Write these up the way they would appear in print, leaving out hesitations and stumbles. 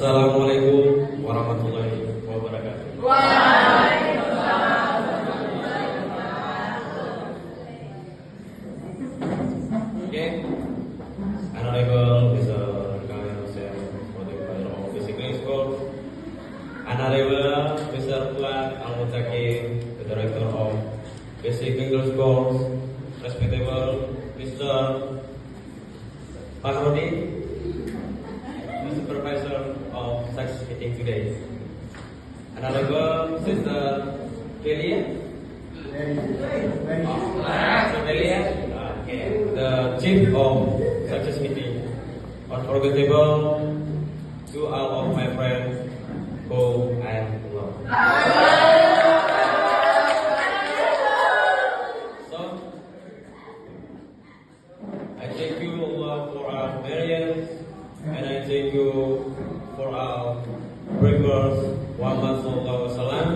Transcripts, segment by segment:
Assalamualaikum warahmatullahi wabarakatuh. Okay, Honorable Mr. Khalil Hussein, Moderator of Physical School, Honorable Mr. Tuan Al-Mutaki, the Director of Basic English Schools, Respectable Mr. Pahrodi, the Supervisor of such meeting today, Honorable Sister Delia, the Chief of such meeting, unforgettable to all of my friends who I love. So, I thank you Allah for our marriage, and I thank you for our breakers, Muhammad Sallallahu Alaihi Wasallam,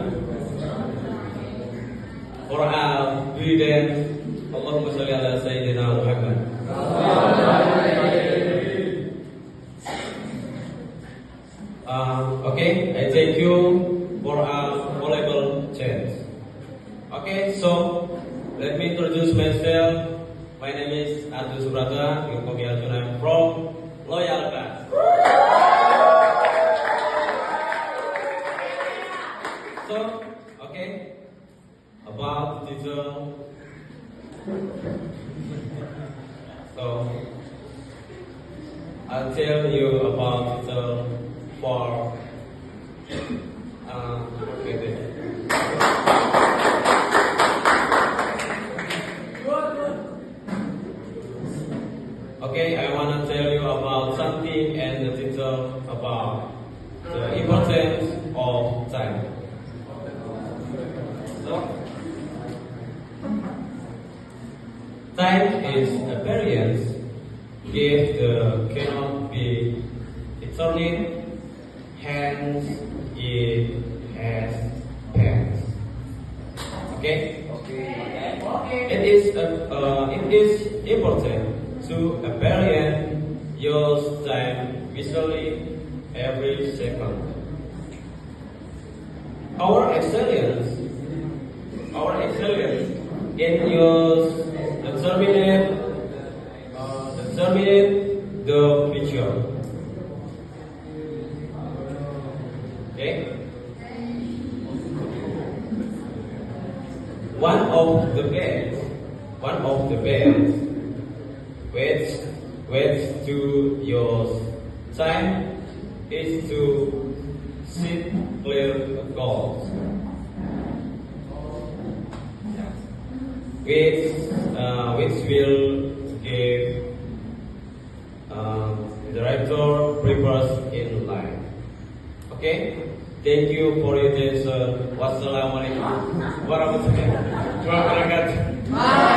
for our president, Allahumma sholli ala Sayyidina Muhammad. Okay, I thank you for our valuable chance. Okay, so let me introduce myself. My name is Arjun Subrata. You call me Arjun. I'm from Loyal Class. So, okay, about teacher. So, I'll tell you about teacher for okay, I want to tell you about something and the teacher about the importance of time. So, time is a variance if the cannot be determined, hence it has passed. Okay? It is important to a variant use time visually every second. Our excellence in use determine the future. Okay. One of the best ways to use time is to set clear goals, which will give director purpose in life. Okay, thank you for your attention. Wassalamualaikum warahmatullahi wabarakatuh.